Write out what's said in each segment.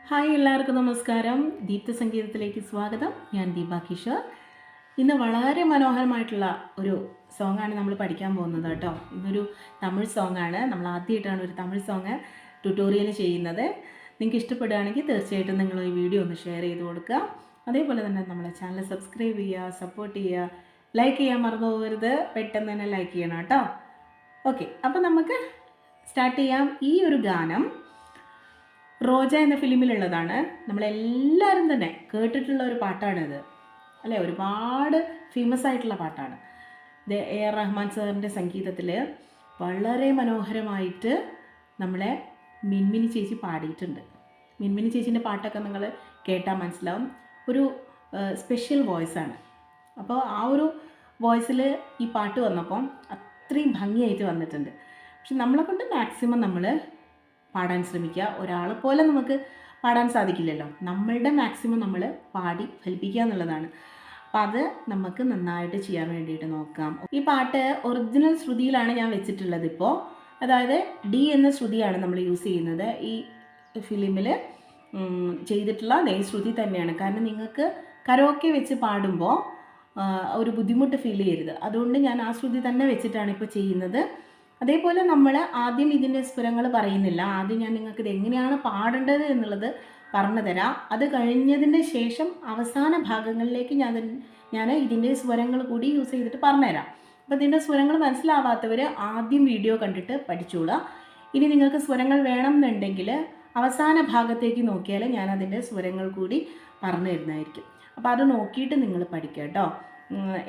Hi എല്ലാവർക്കും നമസ്കാരം. ദീപ്ത സംഗീതത്തിലേക്ക് സ്വാഗതം. ഞാൻ ദീപ കിഷോർ. ഇന്ന് വളരെ മനോഹരമായിട്ടുള്ള ഒരു സോങ്ങാണ് നമ്മൾ പഠിക്കാൻ പോകുന്നത് കേട്ടോ. ഇന്നൊരു തമിഴ് സോങ്ങാണ്. നമ്മൾ ആദ്യമായിട്ടാണ് ഒരു തമിഴ് സോങ് ട്യൂട്ടോറിയൽ ചെയ്യുന്നത്. നിങ്ങൾക്ക് ഇഷ്ടപ്പെടുകയാണെങ്കിൽ തീർച്ചയായിട്ടും നിങ്ങൾ ഈ വീഡിയോ ഒന്ന് ഷെയർ ചെയ്ത് കൊടുക്കുക. അതേപോലെ തന്നെ നമ്മളെ ചാനൽ സബ്സ്ക്രൈബ് ചെയ്യുക, സപ്പോർട്ട് ചെയ്യുക, ലൈക്ക് ചെയ്യാൻ മറന്നു പോകരുത്. പെട്ടെന്ന് തന്നെ ലൈക്ക് ചെയ്യണം കേട്ടോ. ഓക്കെ, അപ്പോൾ നമുക്ക് സ്റ്റാർട്ട് ചെയ്യാം. ഈ ഒരു ഗാനം റോജ എന്ന ഫിലിമിലുള്ളതാണ്. നമ്മളെല്ലാവരും തന്നെ കേട്ടിട്ടുള്ള ഒരു പാട്ടാണിത്, അല്ലേ? ഒരുപാട് ഫേമസ് ആയിട്ടുള്ള പാട്ടാണ് ഇത്. AR റഹ്മാൻ സാറിൻ്റെ സംഗീതത്തിൽ വളരെ മനോഹരമായിട്ട് നമ്മളെ മിൻമിനി ചേച്ചി പാടിയിട്ടുണ്ട്. മിൻമിനി ചേച്ചീൻ്റെ പാട്ടൊക്കെ നിങ്ങൾ കേട്ടാൽ മനസ്സിലാവും. ഒരു സ്പെഷ്യൽ വോയിസാണ്. അപ്പോൾ ആ ഒരു വോയിസിൽ ഈ പാട്ട് വന്നപ്പം അത്രയും ഭംഗിയായിട്ട് വന്നിട്ടുണ്ട്. പക്ഷെ നമ്മളെ കൊണ്ട് മാക്സിമം നമ്മൾ പാടാൻ ശ്രമിക്കുക. ഒരാളെ പോലെ നമുക്ക് പാടാൻ സാധിക്കില്ലല്ലോ. നമ്മളുടെ മാക്സിമം നമ്മൾ പാടി ഫലിപ്പിക്കുക എന്നുള്ളതാണ്. അപ്പം അത് നമുക്ക് നന്നായിട്ട് ചെയ്യാൻ വേണ്ടിയിട്ട് നോക്കാം. ഈ പാട്ട് ഒറിജിനൽ ശ്രുതിയിലാണ് ഞാൻ വെച്ചിട്ടുള്ളത് ഇപ്പോൾ. അതായത് ഡി എന്ന ശ്രുതിയാണ് നമ്മൾ യൂസ് ചെയ്യുന്നത്. ഈ ഫിലിമിൽ ചെയ്തിട്ടുള്ള അതേ ശ്രുതി തന്നെയാണ്. കാരണം നിങ്ങൾക്ക് കരോക്കെ വെച്ച് പാടുമ്പോൾ ഒരു ബുദ്ധിമുട്ട് ഫീൽ ചെയ്യരുത്. അതുകൊണ്ട് ഞാൻ ആ ശ്രുതി തന്നെ വെച്ചിട്ടാണ് ഇപ്പോൾ ചെയ്യുന്നത്. അതേപോലെ നമ്മൾ ആദ്യം ഇതിൻ്റെ സ്വരങ്ങൾ പറയുന്നില്ല. ആദ്യം ഞാൻ നിങ്ങൾക്ക് ഇത് എങ്ങനെയാണ് പാടേണ്ടത് എന്നുള്ളത് പറഞ്ഞു തരാം. അത് കഴിഞ്ഞതിൻ്റെ ശേഷം അവസാന ഭാഗങ്ങളിലേക്ക് ഞാൻ ഇതിൻ്റെ സ്വരങ്ങൾ കൂടി യൂസ് ചെയ്തിട്ട് പറഞ്ഞുതരാം. അപ്പോൾ ഇതിൻ്റെ സ്വരങ്ങൾ മനസ്സിലാവാത്തവർ ആദ്യം വീഡിയോ കണ്ടിട്ട് പഠിച്ചോളുക. ഇനി നിങ്ങൾക്ക് സ്വരങ്ങൾ വേണം എന്നുണ്ടെങ്കിൽ അവസാന ഭാഗത്തേക്ക് നോക്കിയാൽ ഞാൻ അതിൻ്റെ സ്വരങ്ങൾ കൂടി പറഞ്ഞു തരുന്നതായിരിക്കും. അപ്പോൾ അത് നോക്കിയിട്ട് നിങ്ങൾ പഠിക്കുക കേട്ടോ.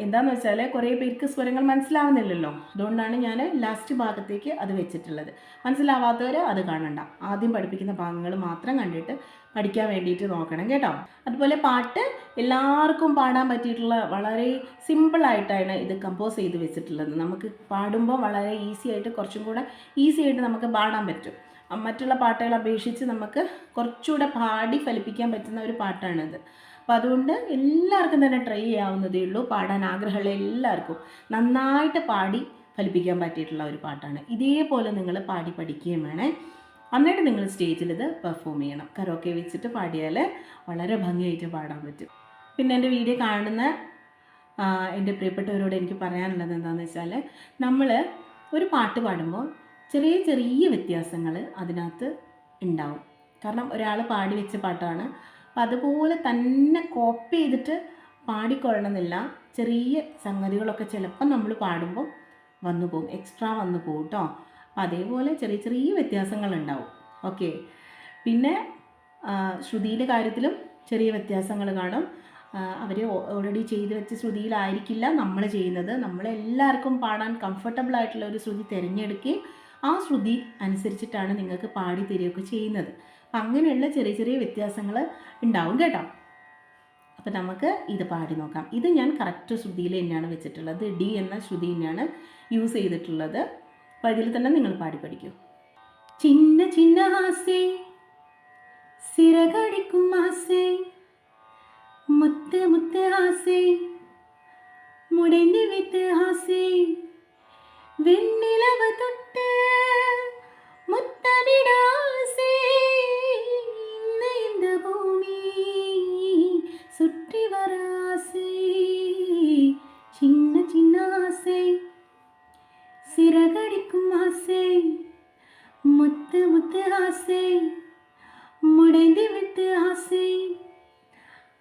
എന്താണെന്ന് വെച്ചാൽ കുറേ പേർക്ക് സ്വരങ്ങൾ മനസ്സിലാവുന്നില്ലല്ലോ. അതുകൊണ്ടാണ് ഞാൻ ലാസ്റ്റ് ഭാഗത്തേക്ക് അത് വെച്ചിട്ടുള്ളത്. മനസ്സിലാവാത്തവർ അത് കാണണ്ട. ആദ്യം പഠിപ്പിക്കുന്ന ഭാഗങ്ങൾ മാത്രം കണ്ടിട്ട് പഠിക്കാൻ വേണ്ടിയിട്ട് നോക്കണം കേട്ടോ. അതുപോലെ പാട്ട് എല്ലാവർക്കും പാടാൻ പറ്റിയിട്ടുള്ള വളരെ സിമ്പിളായിട്ടാണ് ഇത് കമ്പോസ് ചെയ്ത് വെച്ചിട്ടുള്ളത്. നമുക്ക് പാടുമ്പോൾ വളരെ ഈസി ആയിട്ട്, കുറച്ചും കൂടെ ഈസി ആയിട്ട് നമുക്ക് പാടാൻ പറ്റും. മറ്റുള്ള പാട്ടുകളെ അപേക്ഷിച്ച് നമുക്ക് കുറച്ചുകൂടെ പാടി ഫലിപ്പിക്കാൻ പറ്റുന്ന ഒരു പാട്ടാണിത്. അപ്പോൾ അതുകൊണ്ട് എല്ലാവർക്കും തന്നെ ട്രൈ ചെയ്യാവുന്നതേ ഉള്ളൂ. പാടാൻ ആഗ്രഹമുള്ള എല്ലാവർക്കും നന്നായിട്ട് പാടി ഫലിപ്പിക്കാൻ പറ്റിയിട്ടുള്ള ഒരു പാട്ടാണ്. ഇതേപോലെ നിങ്ങൾ പാടി പഠിക്കുകയും വേണേ. എന്നിട്ട് നിങ്ങൾ സ്റ്റേജിൽ ഇത് പെർഫോം ചെയ്യണം. കരോക്കെ വെച്ചിട്ട് പാടിയാൽ വളരെ ഭംഗിയായിട്ട് പാടാൻ പറ്റും. പിന്നെ എൻ്റെ വീഡിയോ കാണുന്ന എൻ്റെ പ്രിയപ്പെട്ടവരോട് എനിക്ക് പറയാനുള്ളത് എന്താണെന്ന് വെച്ചാൽ, നമ്മൾ ഒരു പാട്ട് പാടുമ്പോൾ ചെറിയ ചെറിയ വ്യത്യാസങ്ങൾ അതിനകത്ത് ഉണ്ടാവും. കാരണം ഒരാൾ പാടി വെച്ച പാട്ടാണ്. അപ്പം അതുപോലെ തന്നെ കോപ്പി ചെയ്തിട്ട് പാടിക്കൊള്ളണമെന്നില്ല. ചെറിയ സംഗതികളൊക്കെ ചിലപ്പോൾ നമ്മൾ പാടുമ്പോൾ വന്നു പോകും, എക്സ്ട്രാ വന്നു പോകും കേട്ടോ. അപ്പം അതേപോലെ ചെറിയ ചെറിയ വ്യത്യാസങ്ങളുണ്ടാവും. ഓക്കെ. പിന്നെ ശ്രുതിയുടെ കാര്യത്തിലും ചെറിയ വ്യത്യാസങ്ങൾ കാണും. അവർ ഓൾറെഡി ചെയ്ത് വെച്ച ശ്രുതിയിലായിരിക്കില്ല നമ്മൾ ചെയ്യുന്നത്. നമ്മളെല്ലാവർക്കും പാടാൻ കംഫർട്ടബിൾ ആയിട്ടുള്ള ഒരു ശ്രുതി തിരഞ്ഞെടുക്കുകയും ആ ശ്രുതി അനുസരിച്ചിട്ടാണ് നിങ്ങൾക്ക് പാടി തരികയൊക്കെ ചെയ്യുന്നത്. അപ്പം അങ്ങനെയുള്ള ചെറിയ ചെറിയ വ്യത്യാസങ്ങൾ ഉണ്ടാവും കേട്ടോ. അപ്പം നമുക്ക് ഇത് പാടി നോക്കാം. ഇത് ഞാൻ കറക്റ്റ് ശ്രുതിയിൽ തന്നെയാണ് വെച്ചിട്ടുള്ളത്. ഡി എന്ന ശ്രുതി തന്നെയാണ് യൂസ് ചെയ്തിട്ടുള്ളത്. അപ്പോൾ ഇതിൽ തന്നെ നിങ്ങൾ പാടി പഠിക്കൂ. ചിന്ന ചിന്ന ആസേ സിരകടിക്കും ആസേ മുത്ത് മുത്ത് ആസേ മുടങ്ങി വിത്ത് ആസേ വെണ്ണിലവ തൊട്ട് മുത്തമിടാസേ இந்த பூமி சுற்றி வர ஆசை சின்ன சின்ன ஆசை சிறகடிக்கும் ஆசை முத்து முத்து ஆசை മുടങ്ങി വിത്ത് ആസൈ.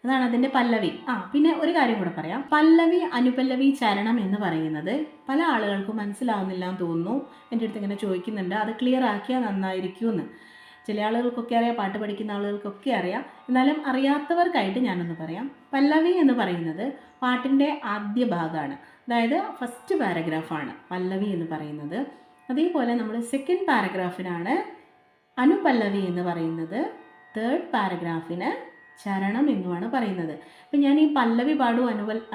അതാണ് അതിൻ്റെ പല്ലവി. പിന്നെ ഒരു കാര്യം കൂടെ പറയാം. പല്ലവി, അനുപല്ലവി, ചരണം എന്ന് പറയുന്നത് പല ആളുകൾക്കും മനസ്സിലാവുന്നില്ല എന്ന് തോന്നുന്നു. എൻ്റെ അടുത്ത് ഇങ്ങനെ ചോദിക്കുന്നുണ്ട്, അത് ക്ലിയർ ആക്കിയാൽ നന്നായിരിക്കുമെന്ന്. ചില ആളുകൾക്കൊക്കെ അറിയാം, പാട്ട് പഠിക്കുന്ന ആളുകൾക്കൊക്കെ അറിയാം. എന്നാലും അറിയാത്തവർക്കായിട്ട് ഞാനൊന്ന് പറയാം. പല്ലവി എന്ന് പറയുന്നത് പാട്ടിൻ്റെ ആദ്യ ഭാഗമാണ്. അതായത് ഫസ്റ്റ് പാരഗ്രാഫാണ് പല്ലവി എന്ന് പറയുന്നത്. അതേപോലെ നമ്മൾ സെക്കൻഡ് പാരഗ്രാഫിനാണ് അനുപല്ലവി എന്ന് പറയുന്നത്. തേർഡ് പാരഗ്രാഫിന് ചരണം എന്നുമാണ് പറയുന്നത്. അപ്പം ഞാൻ ഈ പല്ലവി പാടൂ,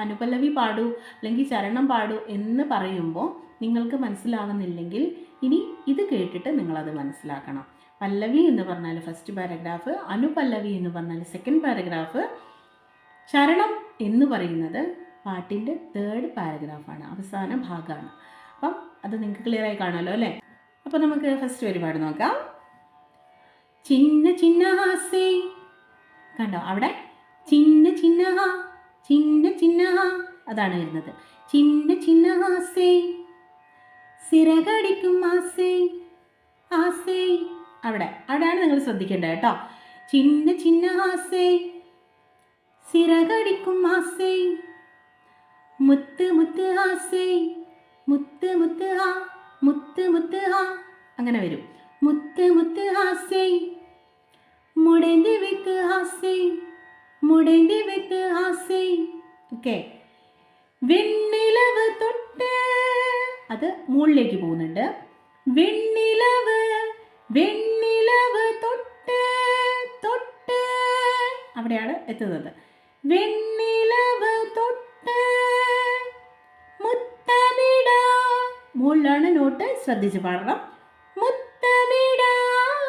അനുപല്ലവി പാടൂ, അല്ലെങ്കിൽ ചരണം പാടൂ എന്ന് പറയുമ്പോൾ നിങ്ങൾക്ക് മനസ്സിലാവുന്നില്ലെങ്കിൽ ഇനി ഇത് കേട്ടിട്ട് നിങ്ങളത് മനസ്സിലാക്കണം. പല്ലവി എന്ന് പറഞ്ഞാൽ ഫസ്റ്റ് പാരഗ്രാഫ്, അനുപല്ലവി എന്ന് പറഞ്ഞാൽ സെക്കൻഡ് പാരഗ്രാഫ്, ചരണം എന്ന് പറയുന്നത് പാട്ടിൻ്റെ തേർഡ് പാരഗ്രാഫാണ്, അവസാന ഭാഗമാണ്. അപ്പം അത് നിങ്ങൾക്ക് ക്ലിയറായി കാണുമല്ലോ അല്ലേ? അപ്പോൾ നമുക്ക് ഫസ്റ്റ് ഒരുപാട് നോക്കാം. ചിന്ന ചിന്ന ഹാസേ. കണ്ടോ അവിടെ ചിന്ന ചിന്ന ഹാ, ചിന്ന ചിന്ന ഹാ, അതാണ് വരുന്നത്. ചിന്ന ചിന്ന ഹാസേ, സിറകടിക്കും ആസേ, ആസേ. അവിടെയാണ് നിങ്ങൾ ശ്രദ്ധിക്കേണ്ടത് കേട്ടോ. ചിന്ന ചിന്ന ഹാസേ, സിറകടിക്കും ആസേ, മുത്ത് മുത്ത് ഹാസേ, മുത്ത് മുത്ത് ഹാ, മുത്ത് മുത്ത് ഹാ, അങ്ങനെ വരും. മുത്ത് മുത്ത് ഹാസേ, മുടന്തി വിത്ത് ഹാസേ, മുടന്തി വിത്ത് ഹാസേ. ഓക്കെ. വെണ്ണിലവ് തൊട്ട്, അത് മുകളിലേക്ക് പോകുന്നുണ്ട്. വെണ്ണിലവ്, വെണ്ണിലവ് തൊട്ട്, തൊട്ട്, അവിടെയാണ് എത്തുന്നത്. വെണ്ണിലവ് തൊട്ട് മുത്തമിട, മുകളിലാണ് നോട്ട്, ശ്രദ്ധിച്ച് പാടണം. മുത്തമിട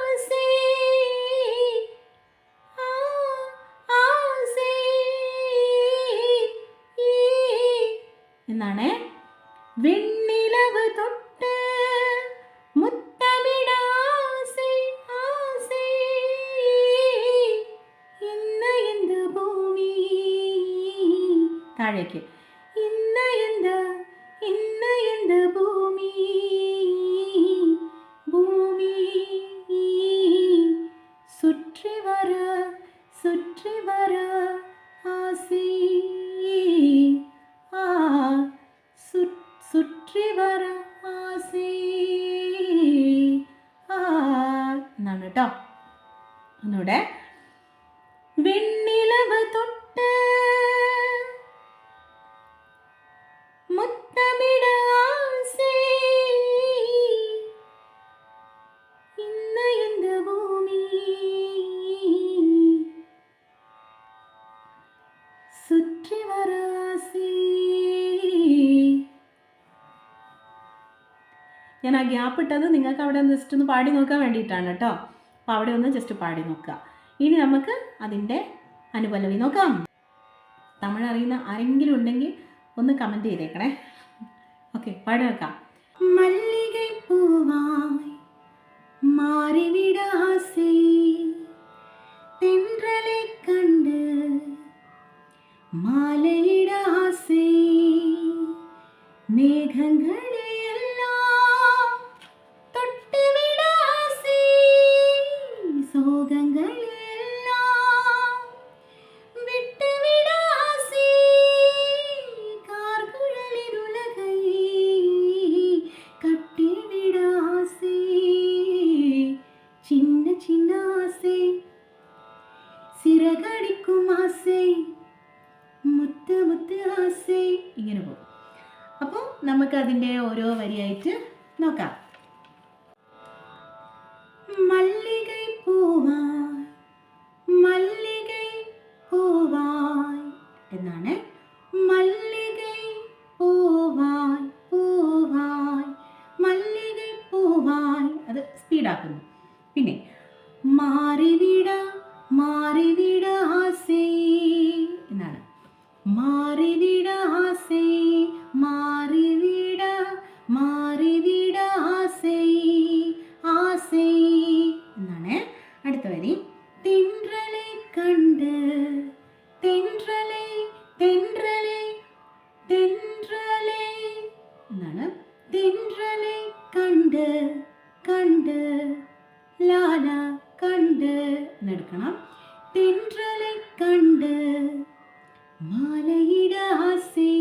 ആസേ, ആസേ എന്നാണ്. വെണ്ണിലവ് തൊട്ട് മുത്തമിട ആസേ, ആസേ. ഇന്ന് എന്ത് ഭൂമി, താഴേക്ക്. ഇന്ന് എന്ത്, ഇന്ന് എന്ത് ഭൂമി, ഭൂമി சுற்றி வர, சுற்றி வர ஆசை, ஆ சுற்றி வர ആസേ, ആ എന്നാണ് കേട്ടോ. ഒന്നുകൂടെ. വെണ്ണിലവ് തൊട്ട് മുത്തമിട ആസേ, ഇന്ന് എന്ത് ഭൂമി, സുറ്റി വര ആസേ. ഞാൻ ആ ഗ്യാപ്പ് ഇട്ടത് നിങ്ങൾക്ക് അവിടെ ജസ്റ്റ് ഒന്ന് പാടി നോക്കാൻ വേണ്ടിയിട്ടാണ് കേട്ടോ. അപ്പോൾ അവിടെ ഒന്ന് ജസ്റ്റ് പാടി നോക്കുക. ഇനി നമുക്ക് അതിൻ്റെ അനുപല്ലവി നോക്കാം. തമിഴ് അറിയുന്ന ആരെങ്കിലും ഉണ്ടെങ്കിൽ ഒന്ന് കമൻറ്റ് ചെയ്തേക്കണേ. ഓക്കെ, പാടി നോക്കാം. മല്ലികை പൂവായി മാറിവിട ആസേ, തെன்றலை കണ്ട് മാലയിട ആസേ, മേഘങ്ങളെ എല്ലാം തൊട്ടുവിട ആസേ, സോകങ്ങളെ എല്ലാം വിട്ടുവിട ആസേ, കാർകുഴലിൻ ഉലകை കട്ടിവിട ആസേ, ചിന്ന ചിന്ന ആസേ, സിറകടിക്കും ആസേ, മുത്ത് മുത്ത് ആസേ. ഇങ്ങനെ പോകും. അപ്പോൾ നമുക്ക് അതിൻ്റെ ഓരോ വരിയായിട്ട് നോക്കാം. മല്ലികை പൂവായി, മല്ലികை പൂവായി എന്നാണ്. മല്ലികை പൂവായി, പൂവായി, മല്ലികை പൂവായി, അത് സ്പീഡാക്കുന്നു. പിന്നെ മാറിവിട, മാറിവിട ആസേ എന്നാണ്. മാറിവിട ആസേ, മാറിവിട, മാറിവിട ആസേ, ആസേ എന്നാണ്. അടുത്ത വരി. തെன்றலை കണ്ട്, തെன்றலை, തെன்றலை, തെன்றலை എന്നാണ്. തെன்றலை കണ്ട്, കണ്ട്, ലാല കണ്ട് എന്നെടുക്കണം. തെன்றலை കണ്ട് മാലയിട ആസേ.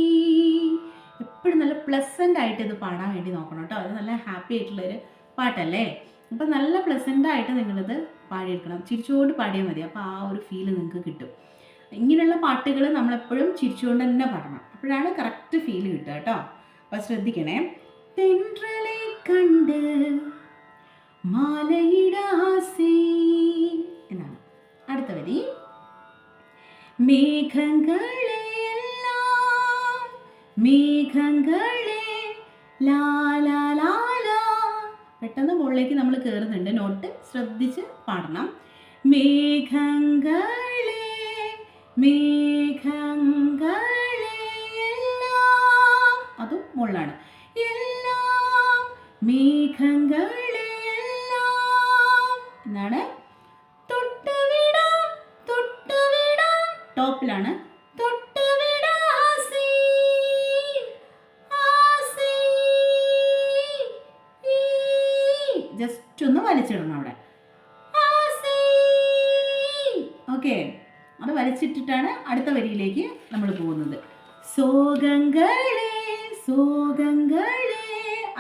എപ്പോഴും നല്ല പ്ലസൻ്റ് ആയിട്ട് ഇത് പാടാൻ വേണ്ടി നോക്കണം കേട്ടോ. അത് നല്ല ഹാപ്പി ആയിട്ടുള്ളൊരു പാട്ടല്ലേ. അപ്പം നല്ല പ്ലസൻ്റ് ആയിട്ട് നിങ്ങളിത് പാടിയെടുക്കണം. ചിരിച്ചുകൊണ്ട് പാടിയാൽ മതി. അപ്പോൾ ആ ഒരു ഫീല് നിങ്ങൾക്ക് കിട്ടും. ഇങ്ങനെയുള്ള പാട്ടുകൾ നമ്മളെപ്പോഴും ചിരിച്ചുകൊണ്ട് തന്നെ പാടണം. അപ്പോഴാണ് കറക്റ്റ് ഫീല് കിട്ടുക കേട്ടോ. അപ്പോൾ ശ്രദ്ധിക്കണേ. തെன்றலை കണ്ട് മാലയിട ആസേ എന്നാണ്. അടുത്ത വരി. മേഘങ്ങളെ എല്ലാം, മേഘങ്ങളെ ലാലാ ലാലാ. പെട്ടെന്ന് മുകളിലേക്ക് നമ്മൾ കയറുന്നുണ്ട്. നോട്ട് ശ്രദ്ധിച്ച് പാടണം. മേഘങ്ങളെ, മേഘങ്ങളെ എല്ലാം, അതും മുകളിലാണ്. എല്ലാം, മേഘങ്ങളെ എല്ലാം എന്നാണ്. ടോപ്പിലാണ്. തൊട്ടുവിട ആസൈ, ആസൈ, ജസ്റ്റ് ഒന്ന് വലിച്ചിടണം അവിടെ. ഓക്കെ, അത് വലിച്ചിട്ടിട്ടാണ് അടുത്ത വരിയിലേക്ക് നമ്മൾ പോകുന്നത്. സോഗങ്ങളെ സോഗങ്ങളെ,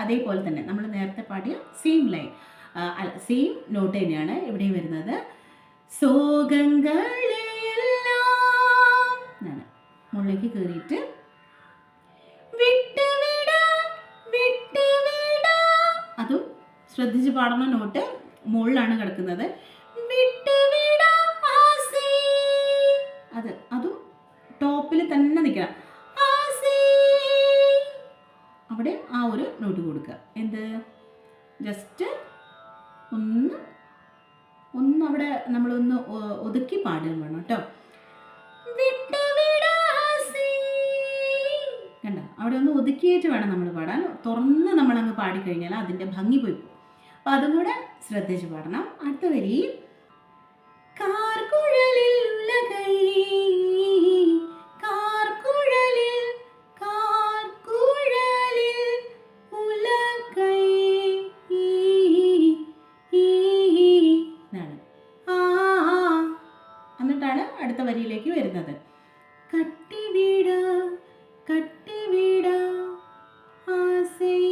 അതേപോലെ തന്നെ നമ്മൾ നേരത്തെ പാടിയ സെയിം ലൈൻ, സെയിം നോട്ട് തന്നെയാണ് ഇവിടെ വരുന്നത്. സോഗങ്ങളെല്ലാം എന്നാണ് മുകളിലേക്ക് കയറിയിട്ട് വിട്ടുവിട വിട്ടുവിട, അതും ശ്രദ്ധിച്ച് പാടുന്ന നോട്ട് മുകളിലാണ് കിടക്കുന്നത്. വിട്ടുവിട ആസൈ, അതും ടോപ്പിൽ തന്നെ നിൽക്കണം. ആസൈ, അവിടെ ആ ഒരു നോട്ട് കൊടുക്കുക. എന്ത്, ജസ്റ്റ് ഒന്ന് അവിടെ നമ്മളൊന്ന് ഒതുക്കി പാടുകയും വേണം കേട്ടോ. കണ്ട, അവിടെ ഒന്ന് ഒതുക്കിയിട്ട് വേണം നമ്മൾ പാടാൻ. തുറന്ന് നമ്മളങ്ങ് പാടിക്കഴിഞ്ഞാൽ അതിൻ്റെ ഭംഗി പോയി പോകും. അപ്പം അതും കൂടെ ശ്രദ്ധിച്ച് പാടണം. അടുത്ത വരി, കാർക്കുഴലിൽ ഉലകൈ, കാർക്കുഴലിൽ കാർക്കുഴലിൽ ഉലകൈ എന്നാണ്. എന്നിട്ടാണ് അടുത്ത വരിയിലേക്ക് വരുന്നത്. കട്ടിവീട കട്ടിവീട ആസൈ,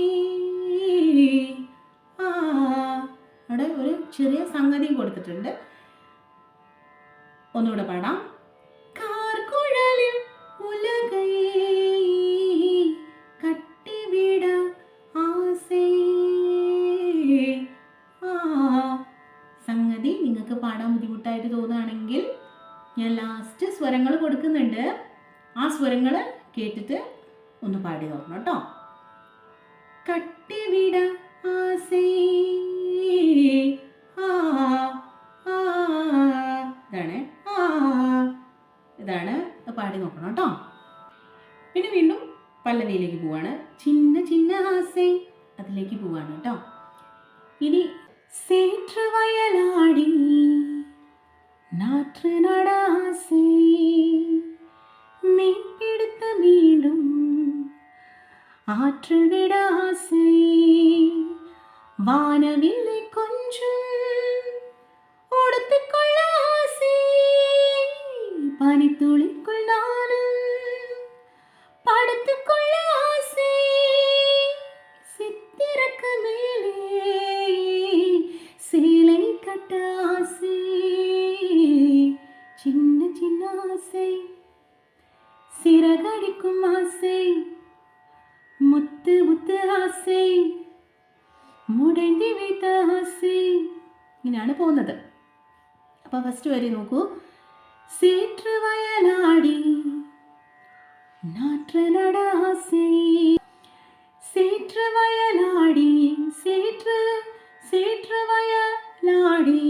അവിടെ ഒരു ചെറിയ സംഗതിയും കൊടുത്തിട്ടുണ്ട്. ഒന്നുകൂടെ പാടാം. കാർക്കുഴലിൽ ഉലകൈ കട്ടിവീട ആസൈ. സംഗതി നിങ്ങൾക്ക് പാടാൻ ബുദ്ധിമുട്ടായിട്ട് തോന്നുകയാണെങ്കിൽ ഞാൻ ലാസ്റ്റ് സ്വരങ്ങൾ കൊടുക്കുന്നുണ്ട്. ആ സ്വരങ്ങൾ കേട്ടിട്ട് ഒന്ന് പാടി നോക്കണം കേട്ടോ. കട്ടിവീട ആസൈ, ഇതാണ് പാടി നോക്കണം കേട്ടോ. പിന്നെ വീണ്ടും പല്ലവിയിലേക്ക് പോവാണ്. ചിന്ന ചിന്ന ആസൈ, അതിലേക്ക് പോവാണ് കേട്ടോ. ഇനി சேற்று வயலாடி நாற்று நடாசை, மீன் பிடித்த மீண்டும் ஆற்றில் விட ஆசை, வானவில்லை கொஞ்சம் உடுத்திக்கொள்ள ஆசை, பனித்துளிக்குள் நானும் படுத்துக்கொள்ள ஆசை, சித்திரக்கு மேலே சேலை கட்ட ஆசை, சின்ன சின்ன ஆசை, சிறகடிக்கும் ஆசை, முத்து முத்து ஆசை, മുടന്തി വീത്ത ആസൈ. ഇങ്ങനെയാണ് പോകുന്നത്. അപ്പോൾ ഫസ്റ്റ് വരി നോക്കൂ. சேற்று വയലാടി നാற்று நட ஆசை, சேற்று வயலாடி சேற்று சேற்று வயலாடி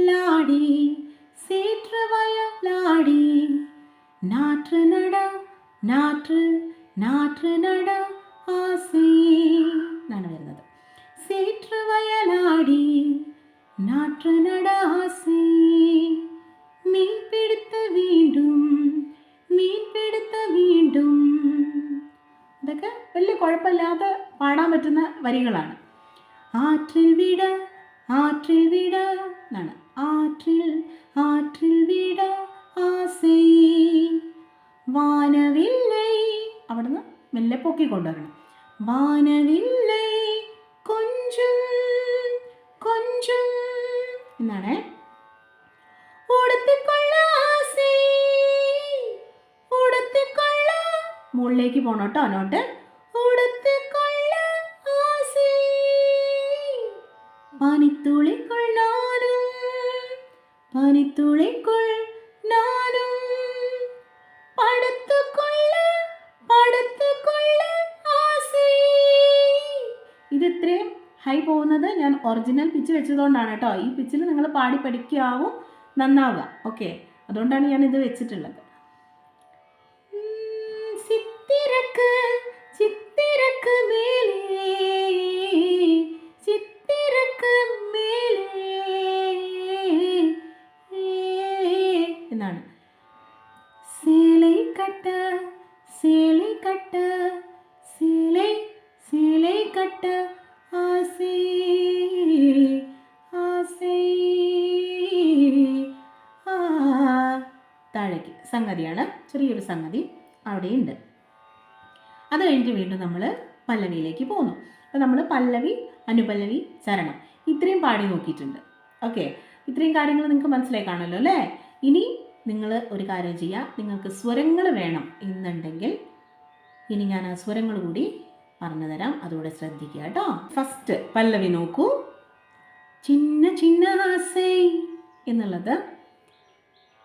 லாடி, சேற்று வயலாடி நாற்று நட நாற்று നാற்று നட ആസൈ എന്നാണ് വരുന്നത്. சேற்று വയലാടി നാற்று നட ആസൈ, മീൻ പിടുത്ത വീണ്ടും മീൻ പിടുത്ത വീണ്ടും. ഇതൊക്കെ വലിയ കുഴപ്പമില്ലാതെ പാടാൻ പറ്റുന്ന വരികളാണ്. ആற்றிൽ വിട ആற்றிൽ വിട എന്നാണ്. ആற்றிൽ ആற்றிൽ വിട ആസൈ, വാനവില്ലൈ, അവിടുന്ന് മെല്ലെ പൊക്കി കൊണ്ടുവരണം. വാനവില്ലൈ കൊഞ്ചും കൊഞ്ചും എന്നാണ്. ഉടുത്തിക്കൊള്ള ആസൈ ഉടുത്തിക്കൊള്ള, മുകളിലേക്ക് പോകണം കേട്ടോ നോട്ട്. ഉടുത്തിക്കൊള്ള ആസൈ, പനിത്തുളിക്കുൾ നാനും പനിത്തുളിക്കുൾ നാനും പടുത്തുകൊള്ള പടുത്തുകൊള്ള ആസൈ. ഇത് ഇത്രയും ഹൈ പോകുന്നത് ഞാൻ ഒറിജിനൽ പിച്ച് വെച്ചതുകൊണ്ടാണ് കേട്ടോ. ഈ പിച്ചിൽ നിങ്ങൾ പാടി പഠിക്കാവും നന്നാവുക. ഓക്കെ, അതുകൊണ്ടാണ് ഞാൻ ഇത് വെച്ചിട്ടുള്ളത്. ചിത്തിരക്ക് ചിത്തിരക്ക് മേലേ ചിത്തിരക്ക് മേലേ എന്നാണ്. கட்ட சேலை கட்ட சேலை சேலை கட்ட ஆசை ആസൈ ആ താഴേക്ക് സംഗതിയാണ്, ചെറിയൊരു സംഗതി അവിടെയുണ്ട്. അത് കഴിഞ്ഞിട്ട് വീണ്ടും നമ്മൾ പല്ലവിയിലേക്ക് പോകുന്നു. അപ്പോൾ നമ്മൾ പല്ലവി, അനുപല്ലവി, ചരണം ഇത്രയും പാടി നോക്കിയിട്ടുണ്ട്. ഓക്കെ, ഇത്രയും കാര്യങ്ങൾ നിങ്ങൾക്ക് മനസ്സിലായി കാണുമല്ലോ അല്ലേ? ഇനി നിങ്ങൾ ഒരു കാര്യം ചെയ്യുക, നിങ്ങൾക്ക് സ്വരങ്ങൾ വേണം എന്നുണ്ടെങ്കിൽ ഇനി ഞാൻ ആ സ്വരങ്ങൾ കൂടി പറഞ്ഞു തരാം, അതുകൂടെ ശ്രദ്ധിക്കുക കേട്ടോ. ഫസ്റ്റ് പല്ലവി നോക്കൂ. ചിന്ന ചിന്ന ആസൈ എന്നുള്ളത്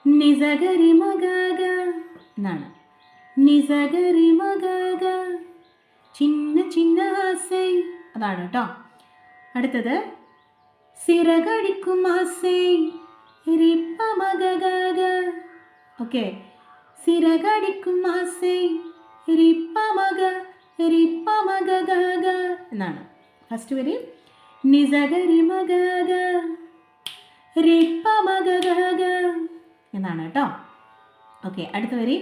നിസഗരി മഗഗ എന്നാണ്. നിസഗരി മഗഗ ചിന്ന ചിന്ന ആസൈ അതാണ് കേട്ടോ. അടുത്തത് സിറകടിക്കും ആസൈ റിപ്പ മഗഗ. ഓക്കെ, സിറകടിക്കും ആസൈ റിപ്പ മഗ റിപ്പ മഗഗ എന്നാണ്. ഫസ്റ്റ് വരി നിസഗരി മഗഗ റിപ്പ മഗഗ എന്നാണ് കേട്ടോ. ഓക്കെ, അടുത്ത വരി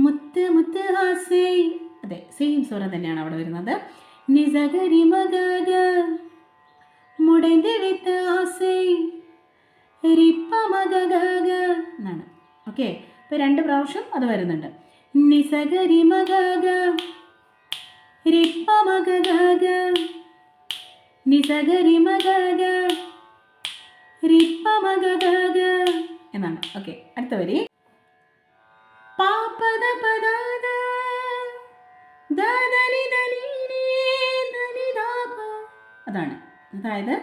മുത്ത് മുത്ത് ആസൈ. അതെ, സെയിം സ്വരം തന്നെയാണ് അവിടെ വരുന്നത്. നിസഗരി മഗഗ മുടൈന്തെടുത്ത ആസൈ റിപ്പ മഗഗ എന്നാണ്. ഓക്കെ, ഇപ്പോൾ 2 പ്രാവശ്യം അത് വരുന്നുണ്ട്. നിസഗരി മഗഗ റിപ്പ മഗഗ നിസഗരി മഗഗ റിപ്പ മഗഗ എന്നാണ്. ഓക്കെ, അടുത്ത വരി പാപദ പദദ ദദനി ദനിനി ദനി ദാപ അതാണ്. അതായത്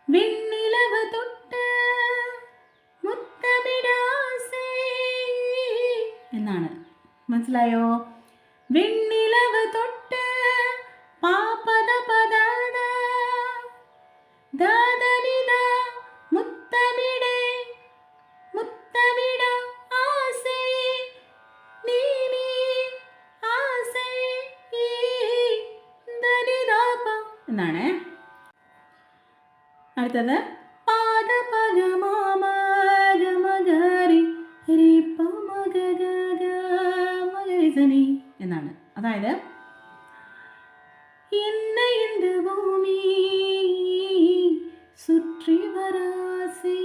വെണ്ണിലവ തൊട്ട് മുത്തമിടാസൈ എന്നാണ്. മനസ്സിലായോ? വെണ്ണിലവ തൊട്ട് പാപദ പദദ ദദനിദ മുത്തമിടേ മുത്തമിട ആസൈ നീനി ആസൈ ദനിദാപ എന്നാണ്. അടുത്തത് പാദ പഗ മാമ ഗമഗരി റിപ്പ മഗഗ മഗരിസനി എന്നാണ്. അതായത് എന്നെ இந்த ഭൂമി சுற்றி வராசை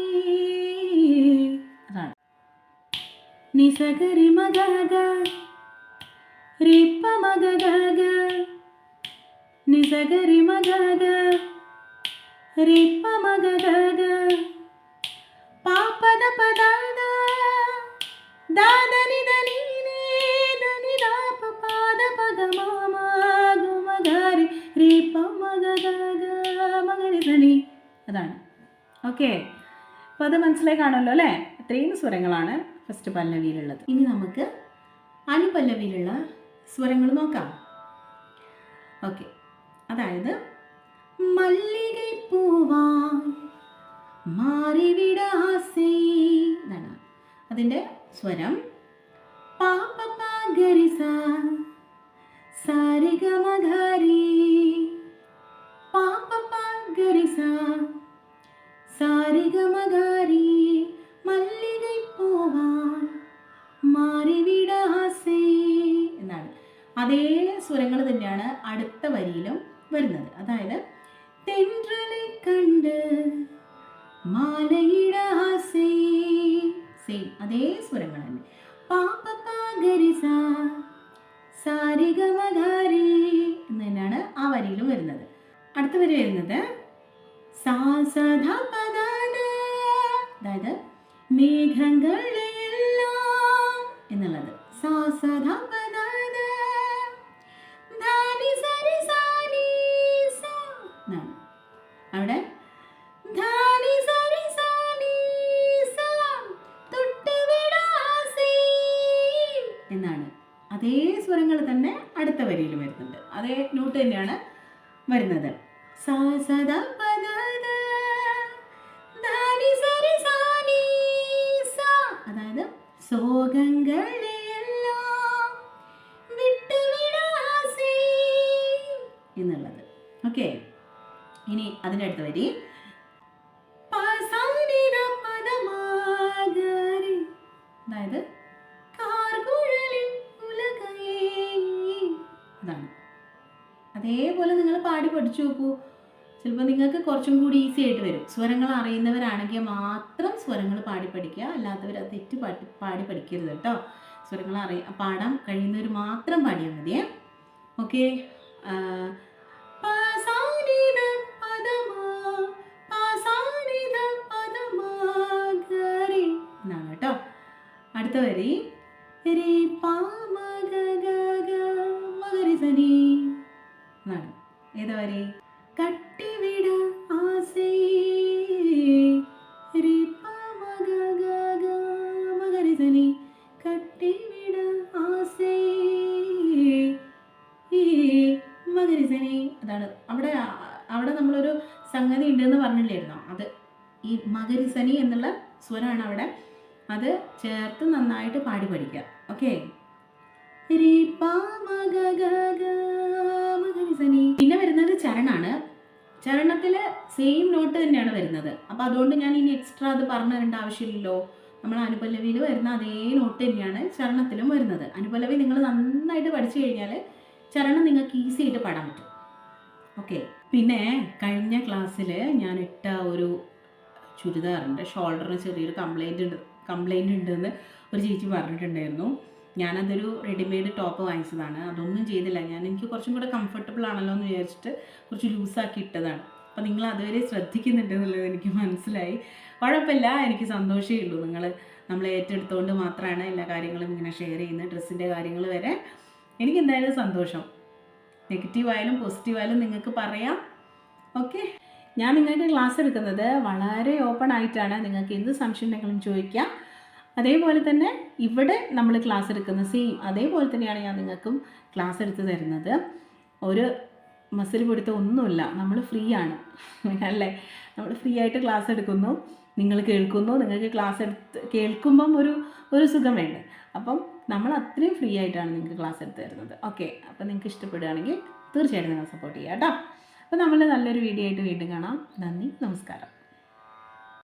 അതാണ്. നിസഗരി മഗഗ റിപ്പ മഗഗ നിസഗരി മഗഗ റിപ്പ മഗഗ പാപദ പദദ ദദനി ദനിനി ദനി ദാപ പാദ പഗ മാമ ഗമഗരി റിപ്പ മഗഗ മഗരിസനി അതാണ്. ഓക്കെ, അപ്പോൾ അത് മനസ്സിലായി കാണുമല്ലോ അല്ലേ? ഇത്രയും സ്വരങ്ങളാണ് ഫസ്റ്റ് പല്ലവിയിലുള്ളത്. ഇനി നമുക്ക് അനുപല്ലവിയിലുള്ള സ്വരങ്ങൾ നോക്കാം. ഓക്കെ, അതായത് മല്ലികை പൂവാൻ മാറിവിട ആസൈ എന്നാണ്. അതിൻ്റെ സ്വരം പാപ ഗരിസ സാരി ഗമഗരി പാപ ഗരിസ സാരി ഗമഗരി മല്ലികை പൂവാൻ മാറിവിട ആസൈ എന്നാണ്. അതേ സ്വരങ്ങൾ തന്നെയാണ് അടുത്ത വരിയിലും വരുന്നത്. അതായത് തെன்றலை കണ്ട് മാലയിട ആസൈ സെയിം അതേ സ്വരങ്ങൾ തന്നെ. പാപ ഗരിസ സാരി ഗമഗരി എന്ന് തന്നെയാണ് ആ വരിയിലും വരുന്നത്. അടുത്ത വരി വരുന്നത് സാ സധ പദദ അതായത് മേഘങ്ങളെല്ലാം എന്നുള്ളത്. സാ സധ പദദ ധാനി സരി സാനി സാ എന്നാണ്. അവിടെ ധാനി സരി സാനി സാ തൊട്ടുവിട ആസൈ എന്നാണ്. അതേ സ്വരങ്ങൾ തന്നെ അടുത്ത വരിയിൽ വരുന്നുണ്ട്. അതേ നോട്ട് തന്നെയാണ് വരുന്നത്. സാ സദ പദദ ധാനി സരി സാനി സാ അതായത് സോഗങ്ങളെയെല്ലാം വിട്ടുവിട ആസൈ എന്നുള്ളത്. ഓക്കെ, ഇനി അതിൻ്റെ അടുത്ത വരി അതായത് കാർകുഴലിൽ അതേപോലെ നിങ്ങൾ പാടി പഠിച്ചു നോക്കൂ. ചിലപ്പോൾ നിങ്ങൾക്ക് കുറച്ചും കൂടി ഈസി ആയിട്ട് വരും. സ്വരങ്ങൾ അറിയുന്നവരാണെങ്കിൽ മാത്രം സ്വരങ്ങൾ പാടി പഠിക്കുക, അല്ലാത്തവർ അത് തെറ്റ് പാടി പഠിക്കരുത് കേട്ടോ. സ്വരങ്ങൾ പാടാൻ കഴിയുന്നവർ മാത്രം പാടിയാൽ മതിയേ. ഓക്കെ. എന്നാണ് കേട്ടോ. അടുത്ത വരി രി പാ മ ഗ ഗ ഗ മഗരി സനി എന്നാണ്. ഏതാ വരി? കട്ടിവിട ആസൈ രി പാ മ ഗ ഗ ഗ മഗരി സനി കട്ടിവിട ആസൈ മഗരി സനി. അതാണ് അവിടെ നമ്മളൊരു സംഗതി ഉണ്ടെന്ന് പറഞ്ഞില്ലായിരുന്നോ? അത് ഈ മഗരി സനി എന്നുള്ള സ്വരമാണ് അവിടെ. അത് ചേർത്ത് നന്നായിട്ട് പാടി പഠിക്കുക. ഓക്കെ. പിന്നെ വരുന്നത് ചരണാണ്. ചരണത്തിൽ സെയിം നോട്ട് തന്നെയാണ് വരുന്നത്. അപ്പോൾ അതുകൊണ്ട് ഞാൻ ഇനി എക്സ്ട്രാ അത് പറഞ്ഞു തരേണ്ട ആവശ്യമില്ലല്ലോ. നമ്മൾ അനുപല്ലവിയിൽ വരുന്ന അതേ നോട്ട് തന്നെയാണ് ചരണത്തിലും വരുന്നത്. അനുപല്ലവി നിങ്ങൾ നന്നായിട്ട് പഠിച്ചു കഴിഞ്ഞാൽ ചരണം നിങ്ങൾക്ക് ഈസി ആയിട്ട് പാടാൻ പറ്റും. ഓക്കെ. പിന്നെ കഴിഞ്ഞ ക്ലാസ്സിൽ ഞാൻ ഇട്ട ഒരു ചുരിദാറുണ്ട്, ഷോൾഡറിന് ചെറിയൊരു കംപ്ലൈൻറ്റ് ഉണ്ടെന്ന് ഒരു ചേച്ചി പറഞ്ഞിട്ടുണ്ടായിരുന്നു. ഞാനതൊരു റെഡിമെയ്ഡ് ടോപ്പ് വാങ്ങിച്ചതാണ്. അതൊന്നും ചെയ്തില്ല. എനിക്ക് കുറച്ചും കൂടെ കംഫർട്ടബിൾ ആണല്ലോ എന്ന് വിചാരിച്ചിട്ട് കുറച്ച് ലൂസാക്കി ഇട്ടതാണ്. അപ്പോൾ നിങ്ങൾ അതുവരെ ശ്രദ്ധിക്കുന്നുണ്ട് എന്നുള്ളത് എനിക്ക് മനസ്സിലായി. കുഴപ്പമില്ല, എനിക്ക് സന്തോഷമേ ഉള്ളൂ. നമ്മൾ ഏറ്റെടുത്തുകൊണ്ട് മാത്രമാണ് എല്ലാ കാര്യങ്ങളും ഇങ്ങനെ ഷെയർ ചെയ്യുന്നത്. ഡ്രസ്സിൻ്റെ കാര്യങ്ങൾ വരെ എനിക്ക് എന്തായാലും സന്തോഷം. നെഗറ്റീവായാലും പോസിറ്റീവായാലും നിങ്ങൾക്ക് പറയാം. ഓക്കെ. ഞാൻ നിങ്ങൾക്ക് ക്ലാസ് എടുക്കുന്നത് വളരെ ഓപ്പൺ ആയിട്ടാണ്. നിങ്ങൾക്ക് എന്ത് സംശയം ഉണ്ടെങ്കിലും ചോദിക്കാം. അതേപോലെ തന്നെ ഇവിടെ നമ്മൾ ക്ലാസ് എടുക്കുന്ന സെയിം അതേപോലെ തന്നെയാണ് ഞാൻ നിങ്ങൾക്കും ക്ലാസ് എടുത്ത് തരുന്നത്. ഒരു മസിൽ പിടുത്തം ഒന്നുമില്ല. നമ്മൾ ഫ്രീ ആണ് അല്ലേ? നമ്മൾ ഫ്രീ ആയിട്ട് ക്ലാസ് എടുക്കുന്നു, നിങ്ങൾ കേൾക്കുന്നു. നിങ്ങൾക്ക് ക്ലാസ് കേൾക്കുമ്പം ഒരു സുഖം വേണ്ടേ? അപ്പം നമ്മൾ അത്രയും ഫ്രീ ആയിട്ടാണ് നിങ്ങൾക്ക് ക്ലാസ് എടുത്ത് തരുന്നത്. ഓക്കെ. അപ്പോൾ നിങ്ങൾക്ക് ഇഷ്ടപ്പെടുകയാണെങ്കിൽ തീർച്ചയായിട്ടും നിങ്ങൾ സപ്പോർട്ട് ചെയ്യുക കേട്ടോ. അപ്പോൾ നമ്മൾ നല്ലൊരു വീഡിയോ ആയിട്ട് വീണ്ടും കാണാം. നന്ദി, നമസ്കാരം.